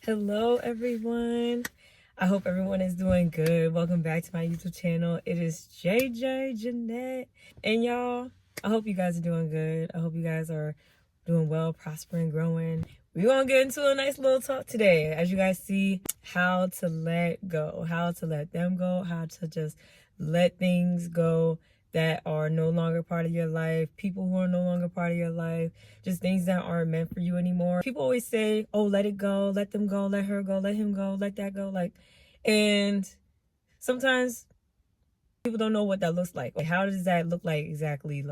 Hello everyone. I hope everyone is doing good. Welcome back to my YouTube channel. It is JJ Jeanette. And y'all, I hope you guys are doing good. I hope you guys are doing well, prospering, growing. We're going to get into a nice little talk today. As you guys see, how to let go, how to let them go, how to just let things go that are no longer part of your life, people who are no longer part of your life, just things that aren't meant for you anymore. People always say, oh, let it go, let them go, let her go, let him go, let that go. And sometimes people don't know what that looks like. How does that look like exactly?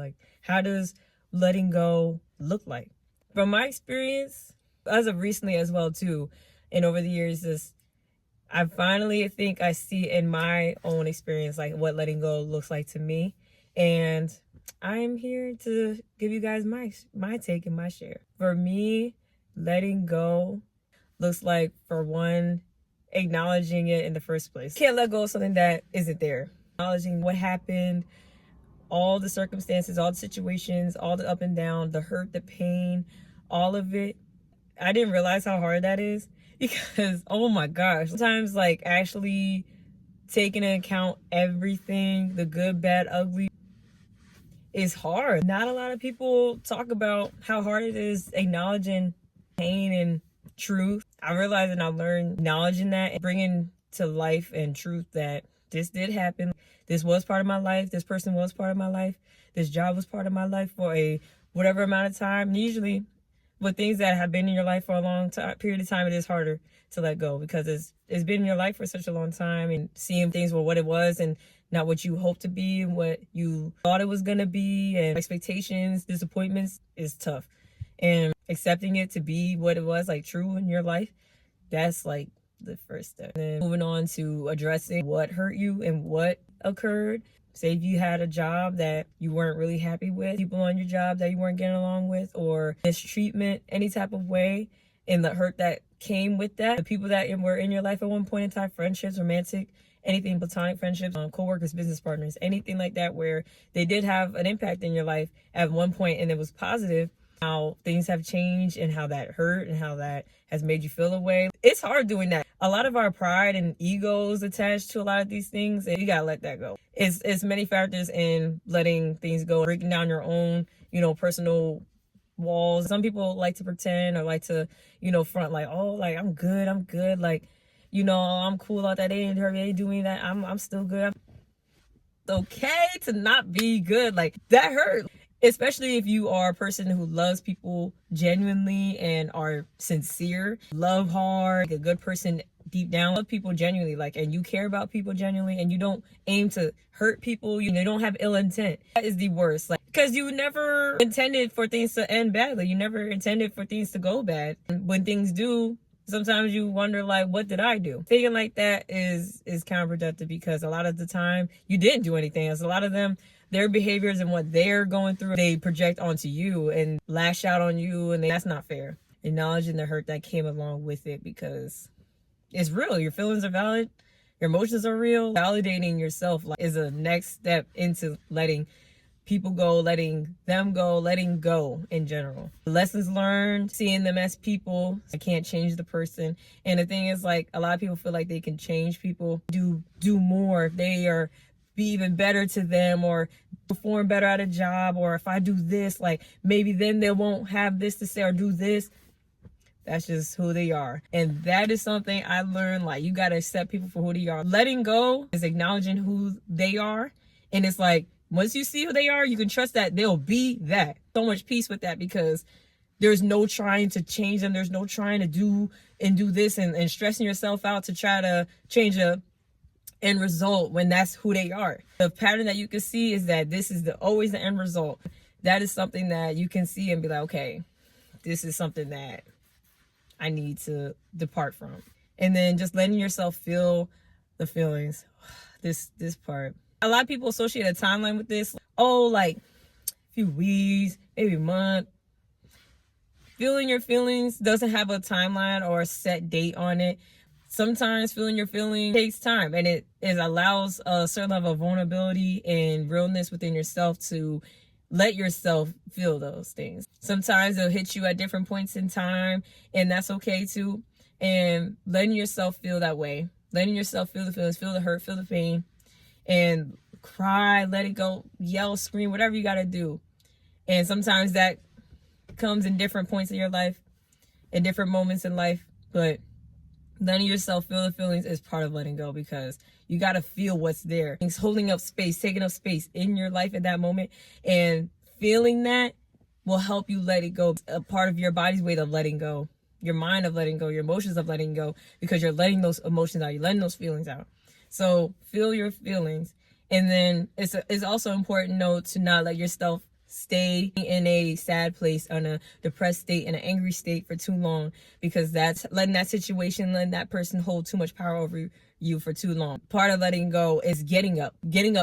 How does letting go look like? From my experience, as of recently as well too, and over the years, I finally think I see in my own experience what letting go looks like to me. And I'm here to give you guys my take and my share. For me, letting go looks like, for one, acknowledging it in the first place. Can't let go of something that isn't there. Acknowledging what happened, all the circumstances, all the situations, all the up and down, the hurt, the pain, all of it. I didn't realize how hard that is because, oh my gosh, sometimes actually taking into account everything, the good, bad, ugly, is hard. Not a lot of people talk about how hard it is acknowledging pain and truth. I realized and I learned acknowledging that and bringing to life and truth that this did happen. This was part of my life. This person was part of my life. This job was part of my life for a whatever amount of time. And usually with things that have been in your life for a long period of time, it is harder to let go because it's been in your life for such a long time, and seeing things for what it was and not what you hoped to be and what you thought it was going to be, and expectations, disappointments is tough. And accepting it to be what it was, true in your life, that's the first step. And then moving on to addressing what hurt you and what occurred. Say if you had a job that you weren't really happy with, people on your job that you weren't getting along with, or mistreatment, any type of way, and the hurt that came with that. The people that were in your life at one point in time, friendships, romantic, anything, platonic friendships, co-workers, business partners, anything like that where they did have an impact in your life at one point and it was positive. How things have changed and how that hurt and how that has made you feel away. It's hard doing that. A lot of our pride and egos attached to a lot of these things, and you gotta let that go. It's many factors in letting things go, breaking down your own, personal walls. Some people like to pretend or like to, front I'm good, I'm cool out that. They ain't doing that. I'm still good. It's okay to not be good. That hurt. Especially if you are a person who loves people genuinely and are sincere, love hard, a good person deep down, love people genuinely, and you care about people genuinely, and you don't aim to hurt people, you don't have ill intent. That is the worst, because you never intended for things to end badly. You never intended for things to go bad. When things do, sometimes you wonder, what did I do? Thinking like that is counterproductive, because a lot of the time you didn't do anything. As a lot of them, their behaviors and what they're going through, they project onto you and lash out on you, and that's not fair. Acknowledging the hurt that came along with it, because it's real. Your feelings are valid. Your emotions are real. Validating yourself is a next step into letting people go, letting them go, letting go in general. Lessons learned, seeing them as people. I can't change the person. And the thing is, a lot of people feel like they can change people, do more if they are be even better to them, or perform better at a job, or if I do this, maybe then they won't have this to say or do this. That's just who they are. And that is something I learned, you got to accept people for who they are. Letting go is acknowledging who they are. And it's once you see who they are, you can trust that they'll be that. So much peace with that, because there's no trying to change them. There's no trying to do this and stressing yourself out to try to change a end result when that's who they are. The pattern that you can see is that this is always the end result. That is something that you can see and be okay, this is something that I need to depart from. And then just letting yourself feel the feelings. This part. A lot of people associate a timeline with this. A few weeks, maybe a month. Feeling your feelings doesn't have a timeline or a set date on it. Sometimes feeling your feelings takes time, and it allows a certain level of vulnerability and realness within yourself to let yourself feel those things. Sometimes they'll hit you at different points in time, and that's okay too. and letting yourself feel that way, letting yourself feel the feelings, feel the hurt, feel the pain, and cry, let it go, yell, scream, whatever you got to do. And sometimes that comes in different points in your life, in different moments in life, but letting yourself feel the feelings is part of letting go, because you got to feel what's there. It's holding up space, taking up space in your life at that moment, and feeling that will help you let it go. A part of your body's way of letting go, your mind of letting go, your emotions of letting go, because you're letting those emotions out, you're letting those feelings out. So feel your feelings. And then it's also important, though, to not let yourself stay in a sad place, on a depressed state, in an angry state for too long, because that's letting that situation, letting that person hold too much power over you for too long. Part of letting go is getting up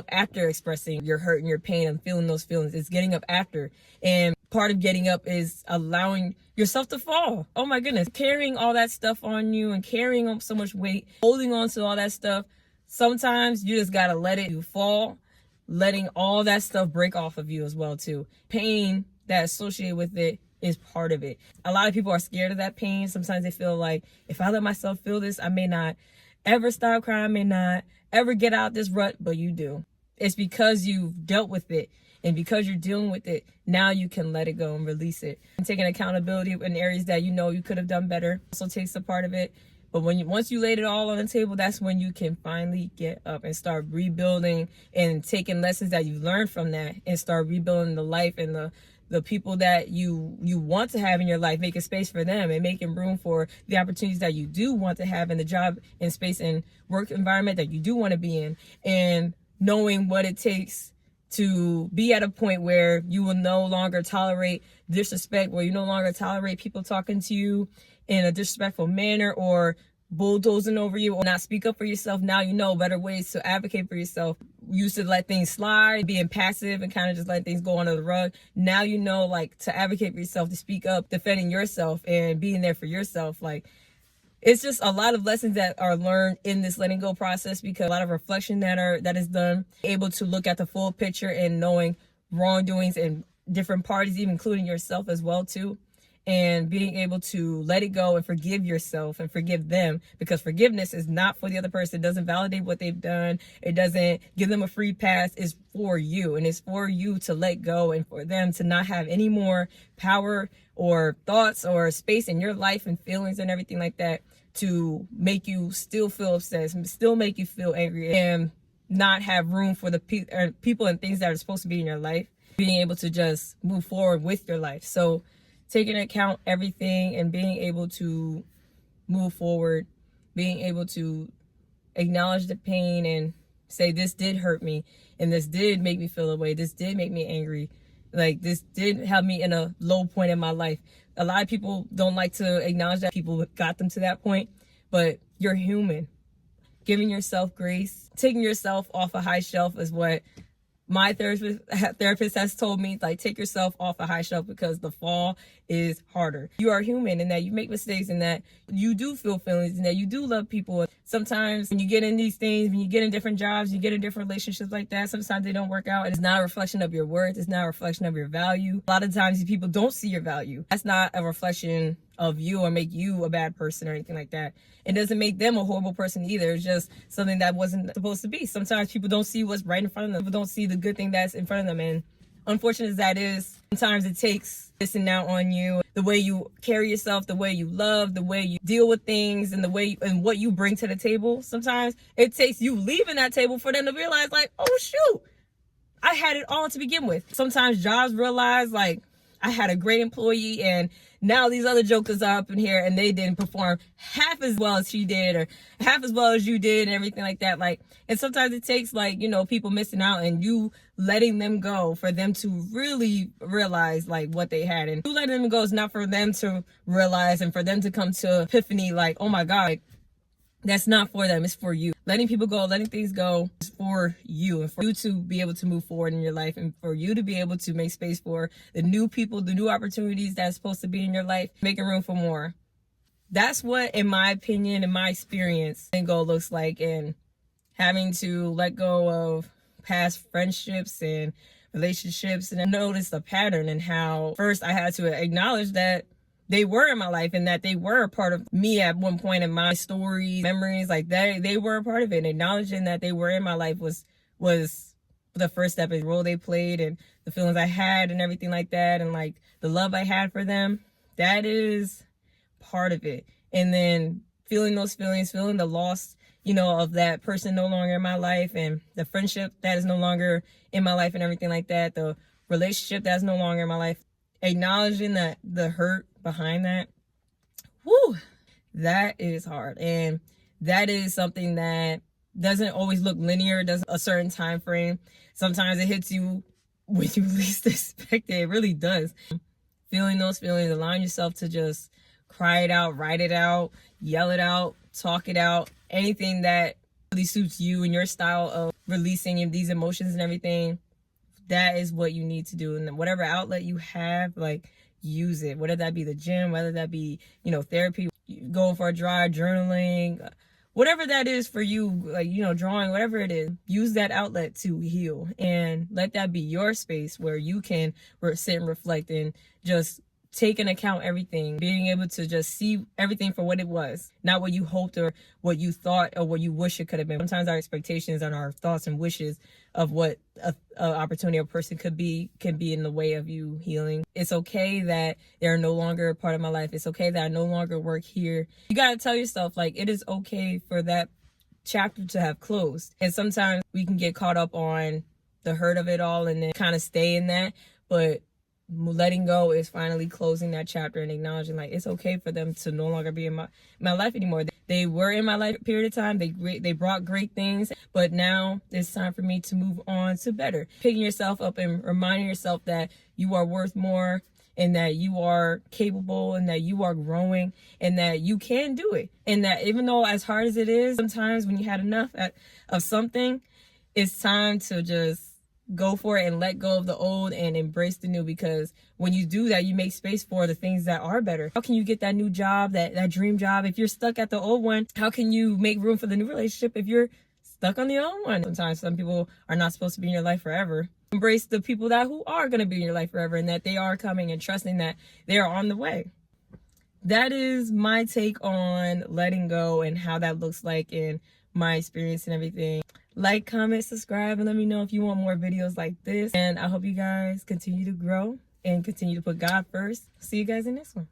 after expressing your hurt and your pain and feeling those feelings. It's getting up after. And part of getting up is allowing yourself to fall. Oh my goodness, carrying all that stuff on you and carrying on so much weight, holding on to all that stuff. Sometimes you just gotta let it fall, letting all that stuff break off of you as well too. Pain that's associated with it is part of it. A lot of people are scared of that pain. Sometimes they feel like, if I let myself feel this, I may not ever stop crying, I may not ever get out this rut, but you do. It's because you've dealt with it, and because you're dealing with it, now you can let it go and release it. And taking accountability in areas that you know you could have done better also takes a part of it. But once you laid it all on the table, that's when you can finally get up and start rebuilding and taking lessons that you've learned from that, and start rebuilding the life and the people that you want to have in your life, making space for them and making room for the opportunities that you do want to have in the job and space and work environment that you do want to be in, and knowing what it takes to be at a point where you will no longer tolerate disrespect, where you no longer tolerate people talking to you in a disrespectful manner or bulldozing over you, or not speak up for yourself. Now you know better ways to advocate for yourself. You used to let things slide, being passive and kind of just letting things go under the rug. Now you know, like, to advocate for yourself, to speak up, defending yourself and being there for yourself. Like, it's just a lot of lessons that are learned in this letting go process, because a lot of reflection that is done, able to look at the full picture and knowing wrongdoings and different parties, even including yourself as well too, and being able to let it go and forgive yourself and forgive them, because forgiveness is not for the other person. It doesn't validate what they've done. It doesn't give them a free pass. It's for you, and it's for you to let go, and for them to not have any more power or thoughts or space in your life and feelings and everything like that to make you still feel upset, still make you feel angry, and not have room for the people and things that are supposed to be in your life, being able to just move forward with your life. So taking into account everything and being able to move forward, being able to acknowledge the pain and say, this did hurt me, and this did make me feel away, this did make me angry, like, this did have me in a low point in my life. A lot of people don't like to acknowledge that people got them to that point, but you're human. Giving yourself grace, taking yourself off a high shelf is what my therapist has told me. Like, take yourself off a high shelf, because the fall is harder. You are human, and that you make mistakes, and that you do feel feelings, and that you do love people. Sometimes when you get in these things, when you get in different jobs, you get in different relationships like that, sometimes they don't work out. It's not a reflection of your worth. It's not a reflection of your value. A lot of times these people don't see your value. That's not a reflection of you or make you a bad person or anything like that. It doesn't make them a horrible person either. It's just something that wasn't supposed to be. Sometimes people don't see what's right in front of them. People don't see the good thing that's in front of them. And unfortunate as that is, sometimes it takes missing out on you, the way you carry yourself, the way you love, the way you deal with things, and the way and what you bring to the table. Sometimes it takes you leaving that table for them to realize, like, oh shoot, I had it all to begin with. Sometimes jobs realize, like, I had a great employee, and now these other jokers are up in here and they didn't perform half as well as she did, or half as well as you did, and everything like that. Like, and sometimes it takes, like, you know, people missing out and you letting them go for them to really realize, like, what they had. And you letting them go is not for them to realize and for them to come to epiphany, like, oh my God, like, that's not for them. It's for you. Letting people go, letting things go is for you, and for you to be able to move forward in your life, and for you to be able to make space for the new people, the new opportunities that's supposed to be in your life, making room for more. That's what, in my opinion, in my experience, letting go looks like, and having to let go of past friendships and relationships. And I noticed a pattern in how first I had to acknowledge that they were in my life and that they were a part of me at one point in my stories, memories, like that. They were a part of it. And acknowledging that they were in my life was the first step in the role they played and the feelings I had and everything like that. And like the love I had for them, that is part of it. And then feeling those feelings, feeling the loss, of that person no longer in my life, and the friendship that is no longer in my life and everything like that, the relationship that's no longer in my life, acknowledging that the hurt behind that, whoo, that is hard. And that is something that doesn't always look linear, doesn't a certain time frame. Sometimes it hits you when you least expect it. It really does. Feeling those feelings, allowing yourself to just cry it out, write it out, yell it out, talk it out, anything that really suits you and your style of releasing these emotions and everything. That is what you need to do. And whatever outlet you have, like, use it. Whether that be the gym, whether that be, therapy, going for a drive, journaling, whatever that is for you, like, drawing, whatever it is, use that outlet to heal and let that be your space where you can sit and reflect and just take into account everything, being able to just see everything for what it was, not what you hoped or what you thought or what you wish it could have been. Sometimes our expectations and our thoughts and wishes of what a opportunity or person could be can be in the way of you healing. It's okay that they're no longer a part of my life. It's okay that I no longer work here. You got to tell yourself, like, it is okay for that chapter to have closed. And sometimes we can get caught up on the hurt of it all and then kind of stay in that. But letting go is finally closing that chapter and acknowledging, like, it's okay for them to no longer be in my life anymore. They were in my life a period of time. They brought great things, but now it's time for me to move on to better. Picking yourself up and reminding yourself that you are worth more and that you are capable and that you are growing and that you can do it. And that even though as hard as it is, sometimes when you had enough of something, it's time to just go for it and let go of the old and embrace the new, because when you do that, you make space for the things that are better. How can you get that new job, that dream job? If you're stuck at the old one, how can you make room for the new relationship if you're stuck on the old one? Sometimes some people are not supposed to be in your life forever. Embrace the people who are going to be in your life forever and that they are coming, and trusting that they are on the way. That is my take on letting go and how that looks like in my experience and everything. Like, comment, subscribe, and let me know if you want more videos like this. And I hope you guys continue to grow and continue to put God first. See you guys in this one.